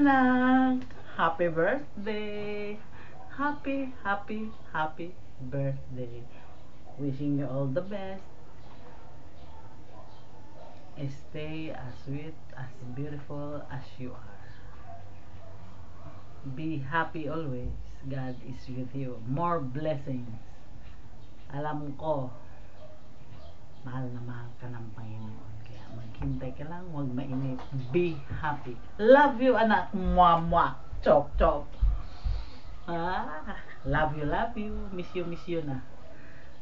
anak! Happy birthday! Happy, happy, happy birthday! Wishing you all the best. Stay as sweet, as beautiful as you are. Be happy always. God is with you. More blessings. Alam ko, mahal na mahal ka ng Panginoon. Kaya maghintay ka lang, huwag mainip. Be happy. Love you, anak. Mwah, mwah. Chop, chop. Love you. Miss you na.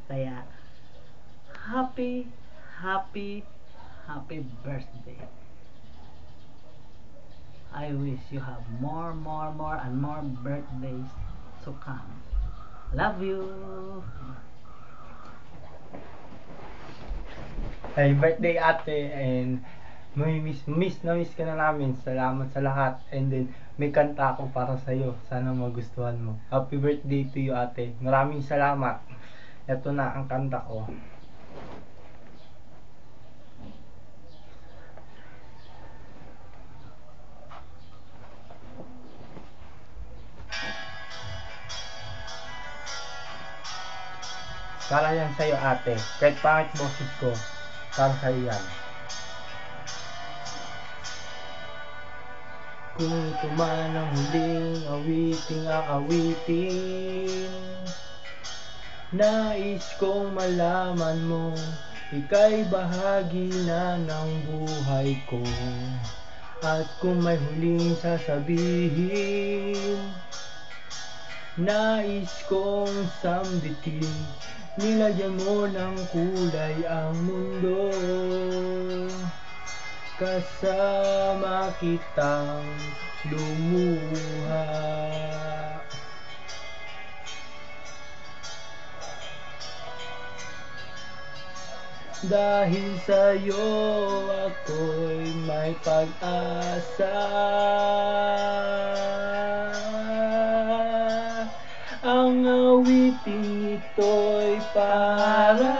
Kaya, happy, happy, happy birthday. I wish you have more and more birthdays to come. Love you. Happy birthday ate, and miss ka na namin. Salamat sa lahat. And then may kanta ako para sa iyo. Sana magustuhan mo. Happy birthday to you ate. Maraming salamat. Ito na ang kanta ko. Para yan sa'yo ate. Kahit pangit boses ko, para sa'yo yan. Kung ito man ang huling awiting aawitin, nais kong malaman mo, ika'y bahagi na ng buhay ko. At kung may huling sasabihin, nais kong sambitin, nilagyan mo ng kulay ang mundo. Kasama kitang lumuha. Dahil sa'yo ako'y may pag-asa. Ang awiting ito'y para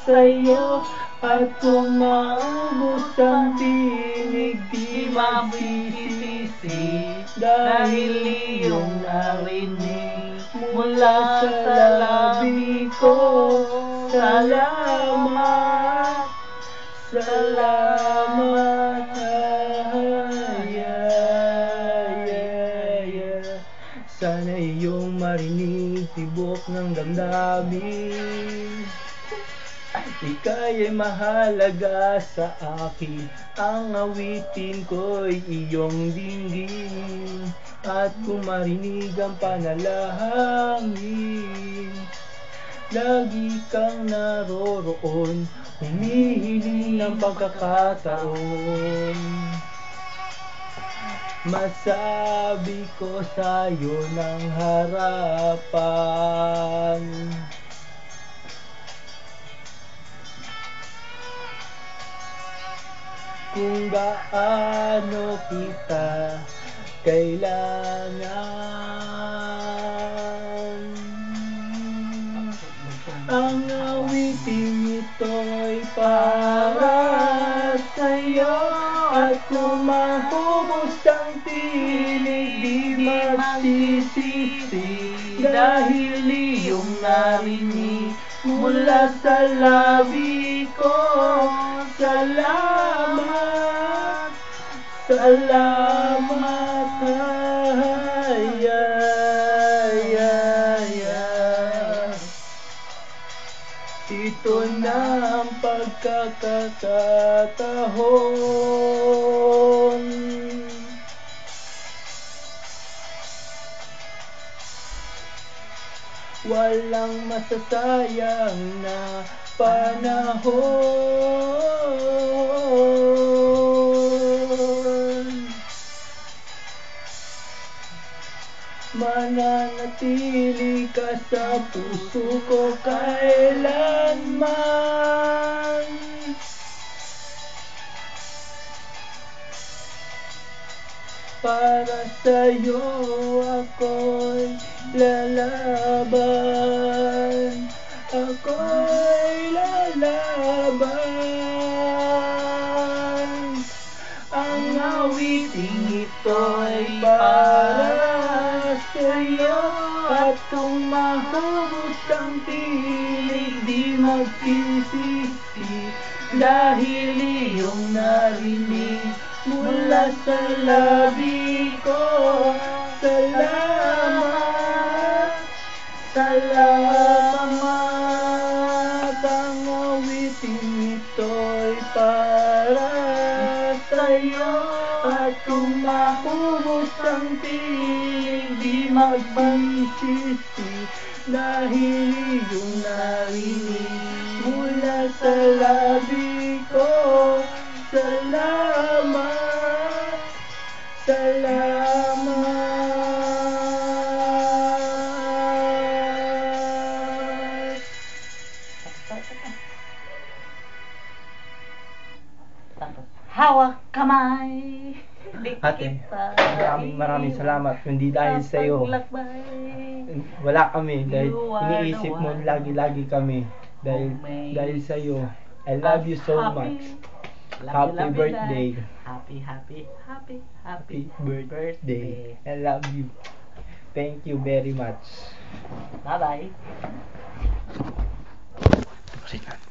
sa'yo. At kung maubos ang tinig, di magsisisi, dahil iyong narinig mula sa labi ko. Salamat, salamat, Sana iyong marinig tibok ng damdamin. Ika'y mahalaga sa akin, ang awitin ko'y iyong dinggin. At kung marinig ang panalangin, lagi kang naroroon, humihiling ng pagkakataon. Masabi ko sa'yo ng harapan, kung gaano kita kailangan. Ang awiting ito'y para sa'yo. At kung mahubos ang tinig, di magsisisi, dahil iyong narinig mula sa labi ko. Salamat, salamat, Ito na ang pagkakataon. Walang masasayang na panahon. Mananatili ka sa puso ko kailanman. Para sa'yo ako'y lalaban. Ako'y lalaban. Ang awiting ito'y magsisisi dahil iyong narinig mula sa labi ko. Salamat, salamat, ang awiting ito'y para sa'yo. At kung mahubos ang tinig, di magsisisi dahil iyong narinig mula sa labi ko. Salamat, salamat. Tapos, hawak kamay. Ate, maraming salamat. Hindi dahil sa iyo Paglakbay. wala kami, dahil You are the iniisip mo one. lagi kami dahil sa iyo. I love you so much. Happy birthday. Happy Birthday. I love you. Thank you very much. Bye-bye. Tapusin natin.